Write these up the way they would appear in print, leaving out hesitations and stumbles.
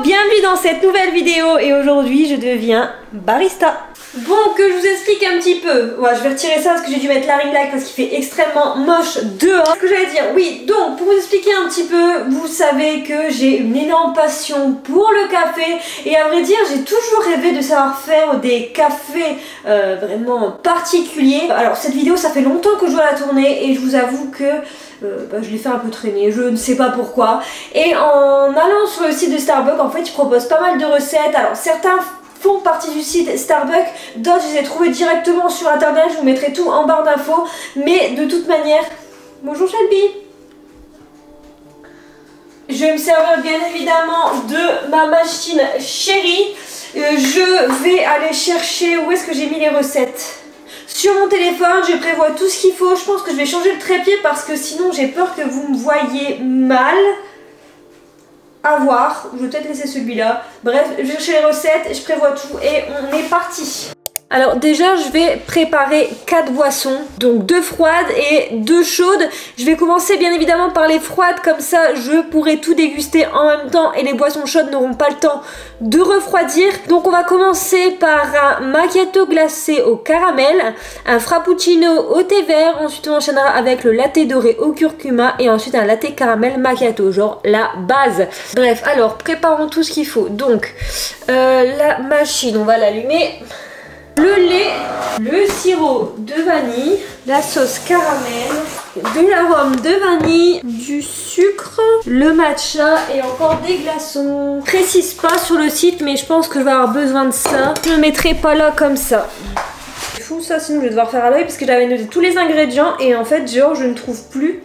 bienvenue dans cette nouvelle vidéo et aujourd'hui je deviens barista. Bon, que je vous explique un petit peu. Ouais, je vais retirer ça parce que j'ai dû mettre la ring light parce qu'il fait extrêmement moche dehors. Ce que j'allais dire, oui, donc pour vous expliquer un petit peu, vous savez que j'ai une énorme passion pour le café et à vrai dire, j'ai toujours rêvé de savoir faire des cafés vraiment particuliers. Alors cette vidéo, ça fait longtemps que je dois la tourner et je vous avoue que je l'ai fait un peu traîner, je ne sais pas pourquoi. Et en allant sur le site de Starbucks, en fait, ils proposent pas mal de recettes. Alors certains font partie du site Starbucks, d'autres je les ai trouvés directement sur internet, je vous mettrai tout en barre d'infos, mais de toute manière, bonjour Shelby. Je vais me servir bien évidemment de ma machine chérie. Je vais aller chercher où est-ce que j'ai mis les recettes. Sur mon téléphone, je prévois tout ce qu'il faut. Je pense que je vais changer le trépied parce que sinon j'ai peur que vous me voyiez mal. À voir, je vais peut-être laisser celui-là. Bref, je vais chercher les recettes, je prévois tout et on est parti. Alors déjà, je vais préparer 4 boissons, donc 2 froides et 2 chaudes. Je vais commencer bien évidemment par les froides, comme ça je pourrai tout déguster en même temps et les boissons chaudes n'auront pas le temps de refroidir. Donc on va commencer par un macchiato glacé au caramel, un frappuccino au thé vert, ensuite on enchaînera avec le latte doré au curcuma et ensuite un latte caramel macchiato, genre la base. Bref, alors préparons tout ce qu'il faut. Donc la machine, on va l'allumer. Le lait, le sirop de vanille, la sauce caramel, de l'arôme de vanille, du sucre, le matcha et encore des glaçons. Je précise pas sur le site mais je pense que je vais avoir besoin de ça. Je ne le mettrai pas là comme ça. C'est fou ça, sinon je vais devoir faire à l'œil parce que j'avais noté tous les ingrédients et en fait genre je ne trouve plus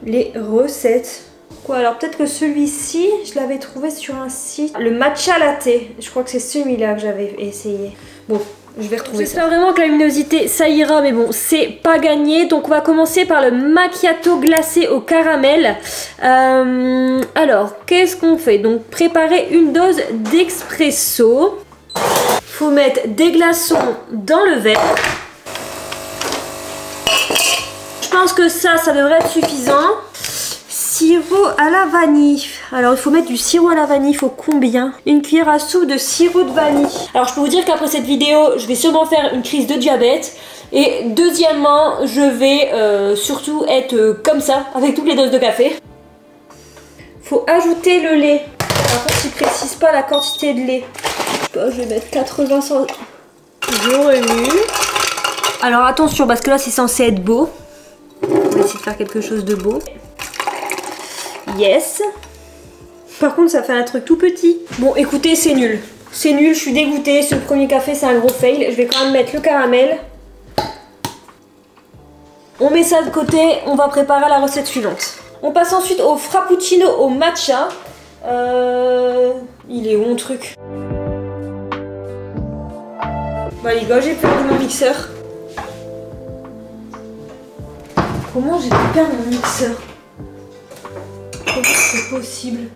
les recettes. Quoi, alors peut-être que celui-ci, je l'avais trouvé sur un site. Le matcha latte, je crois que c'est celui-là que j'avais essayé. Bon. Je vais retrouver ça. J'espère vraiment que la luminosité ça ira, mais bon, c'est pas gagné. Donc on va commencer par le macchiato glacé au caramel. Alors, qu'est-ce qu'on fait? Donc préparer une dose d'expresso. Faut mettre des glaçons dans le verre. Je pense que ça devrait être suffisant. Sirop à la vanille. Alors il faut mettre du sirop à la vanille, il faut combien? Une cuillère à soupe de sirop de vanille. Alors je peux vous dire qu'après cette vidéo, je vais sûrement faire une crise de diabète. Et deuxièmement, je vais surtout être comme ça, avec toutes les doses de café. Faut ajouter le lait. Par contre, il ne précise pas la quantité de lait. Je vais mettre 80 centilitres. Je remue. Alors attention, parce que là c'est censé être beau. On va essayer de faire quelque chose de beau. Yes. Par contre ça fait un truc tout petit. Bon écoutez, c'est nul. C'est nul, je suis dégoûtée. Ce premier café c'est un gros fail. Je vais quand même mettre le caramel. On met ça de côté. On va préparer la recette suivante. On passe ensuite au frappuccino au matcha. Il est où mon truc? Bah les gars, j'ai perdu mon mixeur. Comment j'ai pu perdre mon mixeur? Comment c'est possible?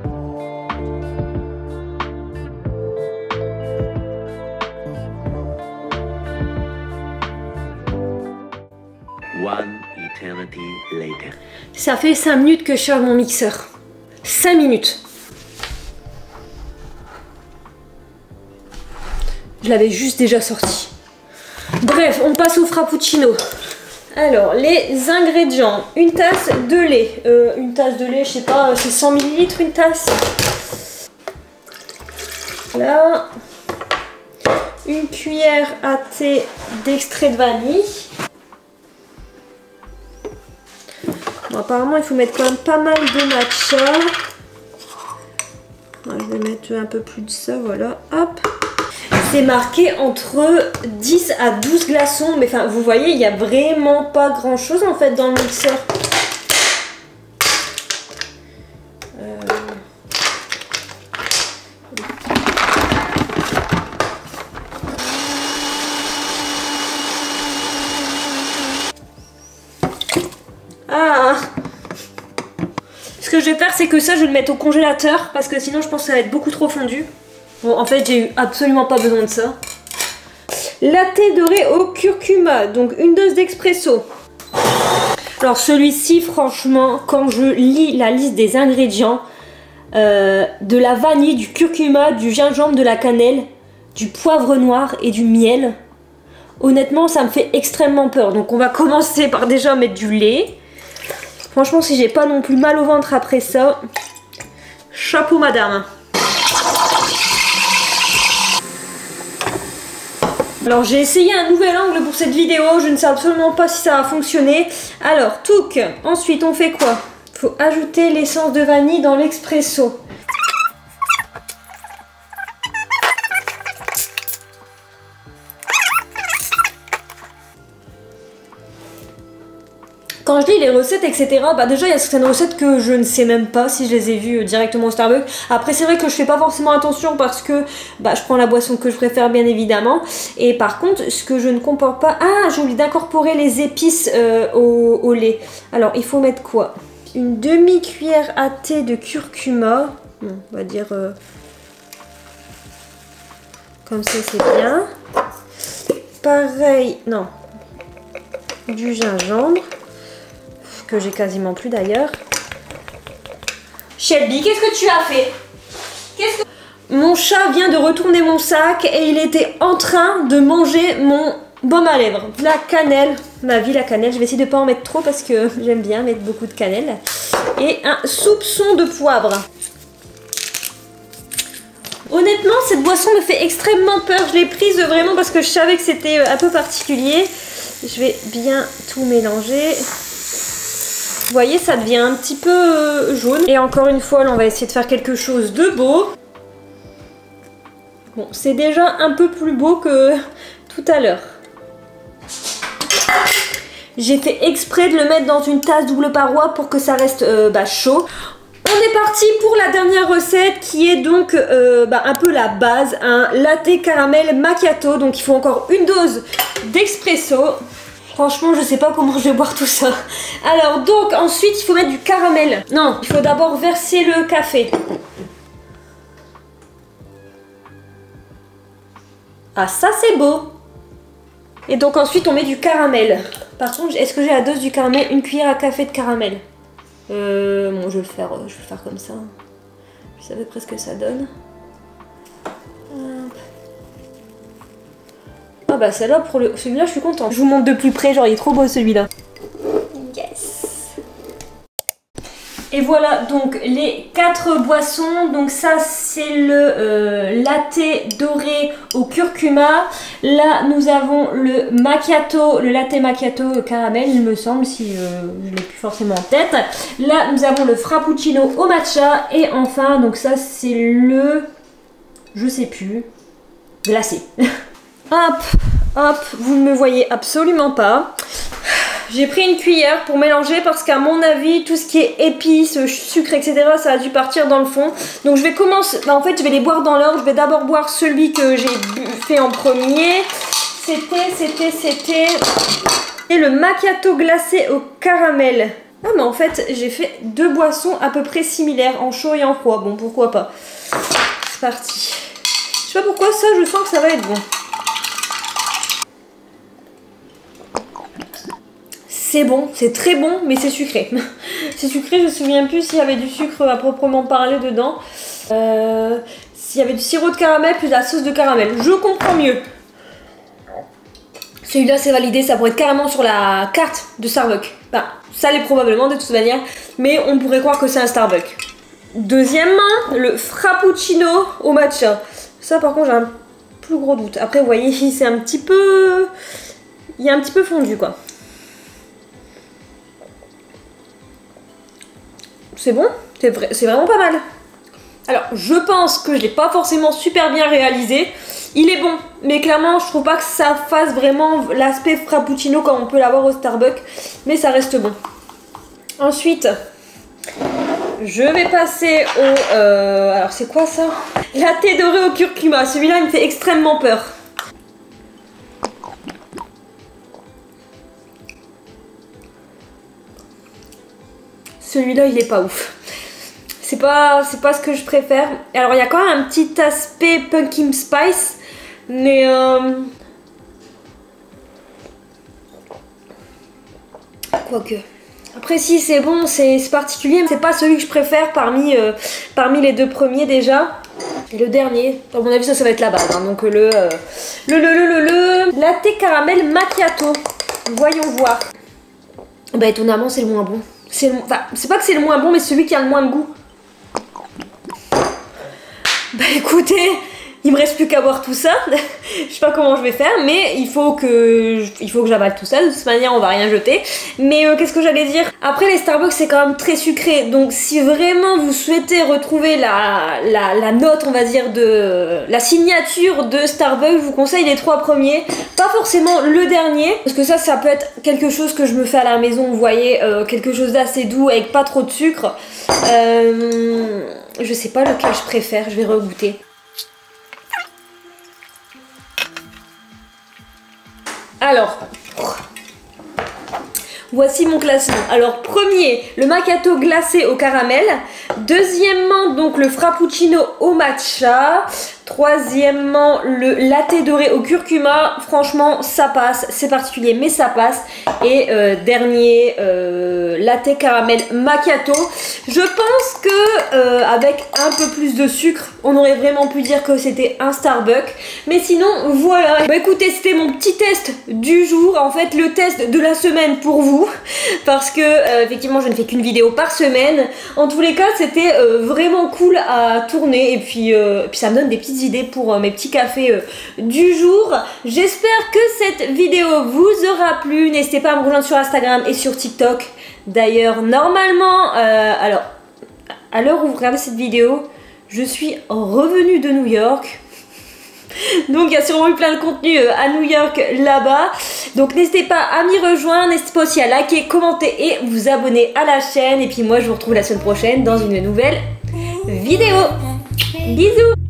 One eternity later. Ça fait 5 minutes que je charge mon mixeur. 5 minutes. Je l'avais juste déjà sorti. Bref, on passe au frappuccino. Alors, les ingrédients. Une tasse de lait. Une tasse de lait, je sais pas, c'est 100 ml une tasse. Là. Une cuillère à thé d'extrait de vanille. Bon, apparemment, il faut mettre quand même pas mal de matcha. Ouais, je vais mettre un peu plus de ça, voilà. Hop. C'est marqué entre 10 à 12 glaçons, mais enfin vous voyez il n'y a vraiment pas grand chose en fait dans le mixeur. Ah, ce que je vais faire c'est que ça je vais le mettre au congélateur parce que sinon je pense que ça va être beaucoup trop fondu. Bon, en fait, j'ai eu absolument pas besoin de ça. Latte doré au curcuma, donc une dose d'expresso. Alors celui-ci, franchement, quand je lis la liste des ingrédients, de la vanille, du curcuma, du gingembre, de la cannelle, du poivre noir et du miel. Honnêtement, ça me fait extrêmement peur. Donc on va commencer par déjà mettre du lait. Franchement, si j'ai pas non plus mal au ventre après ça, chapeau madame. Alors j'ai essayé un nouvel angle pour cette vidéo, je ne sais absolument pas si ça va fonctionner. Alors, touc, ensuite on fait quoi? Il faut ajouter l'essence de vanille dans l'expresso. Quand je lis les recettes, etc., bah déjà il y a certaines recettes que je ne sais même pas si je les ai vues directement au Starbucks. Après c'est vrai que je fais pas forcément attention parce que bah, je prends la boisson que je préfère bien évidemment. Et par contre, ce que je ne comprends pas... Ah, j'ai oublié d'incorporer les épices au lait. Alors il faut mettre quoi? Une demi-cuillère à thé de curcuma. Bon, on va dire... Comme ça c'est bien. Pareil, non. Du gingembre. Que j'ai quasiment plus d'ailleurs. Shelby, qu'est-ce que tu as fait? Mon chat vient de retourner mon sac et il était en train de manger mon baume à lèvres. La cannelle, ma vie la cannelle, je vais essayer de pas en mettre trop parce que j'aime bien mettre beaucoup de cannelle. Et un soupçon de poivre. Honnêtement, cette boisson me fait extrêmement peur. Je l'ai prise vraiment parce que je savais que c'était un peu particulier. Je vais bien tout mélanger. Vous voyez, ça devient un petit peu jaune. Et encore une fois, là, on va essayer de faire quelque chose de beau. Bon, c'est déjà un peu plus beau que tout à l'heure. J'ai fait exprès de le mettre dans une tasse double paroi pour que ça reste chaud. On est parti pour la dernière recette qui est donc un peu la base, un latte caramel macchiato. Donc il faut encore une dose d'expresso. Franchement, je sais pas comment je vais boire tout ça. Alors, donc, ensuite, il faut mettre du caramel. Non, il faut d'abord verser le café. Ah, ça, c'est beau. Et donc, ensuite, on met du caramel. Par contre, est-ce que j'ai la dose du caramel? Une cuillère à café de caramel. Bon, je vais le faire comme ça. Je sais à peu près ce que ça donne. Ah bah celle-là, pour celui-là, je suis contente. Je vous montre de plus près, genre il est trop beau celui-là. Yes. Et voilà donc les 4 boissons. Donc ça c'est le latte doré au curcuma. Là nous avons le macchiato, le latte macchiato caramel il me semble, si je l'ai plus forcément en tête. Là nous avons le frappuccino au matcha. Et enfin donc ça c'est le... je sais plus... glacé. Hop, hop, vous ne me voyez absolument pas. J'ai pris une cuillère pour mélanger parce qu'à mon avis, tout ce qui est épices, sucre, etc., ça a dû partir dans le fond. Donc je vais commencer, en fait je vais les boire dans l'ordre. Je vais d'abord boire celui que j'ai fait en premier. C'était le macchiato glacé au caramel. Ah mais en fait, j'ai fait 2 boissons à peu près similaires, en chaud et en froid. Bon, pourquoi pas. C'est parti. Je sais pas pourquoi ça, je sens que ça va être bon. C'est bon, c'est très bon, mais c'est sucré. C'est sucré, je me souviens plus s'il y avait du sucre à proprement parler dedans. S'il y avait du sirop de caramel plus la sauce de caramel. Je comprends mieux. Celui-là, c'est validé, ça pourrait être carrément sur la carte de Starbucks. Bah, ça l'est probablement de toute manière, mais on pourrait croire que c'est un Starbucks. Deuxièmement, le frappuccino au matcha. Ça, par contre, j'ai un plus gros doute. Après, vous voyez, c'est un petit peu... il est un petit peu fondu, quoi. C'est bon, c'est vraiment pas mal. Alors, je pense que je l'ai pas forcément super bien réalisé. Il est bon, mais clairement, je trouve pas que ça fasse vraiment l'aspect frappuccino comme on peut l'avoir au Starbucks. Mais ça reste bon. Ensuite, je vais passer au... alors, c'est quoi ça? Latte doré au curcuma. Celui-là, il me fait extrêmement peur. Celui-là, il est pas ouf. C'est pas ce que je préfère. Alors, il y a quand même un petit aspect pumpkin spice. Mais... quoique. Après si c'est bon, c'est particulier, mais c'est pas celui que je préfère parmi les deux premiers déjà. Et le dernier, à mon avis ça va être la base, hein. Donc le latte caramel macchiato. Voyons voir. Bah étonnamment c'est le moins bon. Enfin, c'est pas que c'est le moins bon, mais celui qui a le moins de goût. Bah écoutez, il me reste plus qu'à boire tout ça. Je sais pas comment je vais faire, mais il faut que j'avale tout ça. De toute manière, on va rien jeter. Mais qu'est-ce que j'allais dire? Après, les Starbucks, c'est quand même très sucré. Donc, si vraiment vous souhaitez retrouver la note, on va dire, de la signature de Starbucks, je vous conseille les 3 premiers. Pas forcément le dernier, parce que ça peut être quelque chose que je me fais à la maison. Vous voyez, quelque chose d'assez doux avec pas trop de sucre. Je sais pas lequel je préfère. Je vais regoûter. Alors, voici mon classement. Alors, premier, le macchiato glacé au caramel. Deuxièmement, donc le frappuccino au matcha. Troisièmement, le latte doré au curcuma. Franchement, ça passe. C'est particulier, mais ça passe. Et dernier, latte caramel macchiato. Je pense que avec un peu plus de sucre, on aurait vraiment pu dire que c'était un Starbucks. Mais sinon, voilà. Bah écoutez, c'était mon petit test du jour. En fait, le test de la semaine pour vous. Parce que, effectivement, je ne fais qu'une vidéo par semaine. En tous les cas, c'était vraiment cool à tourner. Et puis ça me donne des petites idées pour mes petits cafés du jour. J'espère que cette vidéo vous aura plu. N'hésitez pas à me rejoindre sur Instagram et sur TikTok. D'ailleurs, normalement, alors, à l'heure où vous regardez cette vidéo, je suis revenue de New York. Donc il y a sûrement eu plein de contenu à New York là-bas. Donc n'hésitez pas à m'y rejoindre, n'hésitez pas aussi à liker, commenter et vous abonner à la chaîne. Et puis moi je vous retrouve la semaine prochaine dans une nouvelle vidéo. Bisous!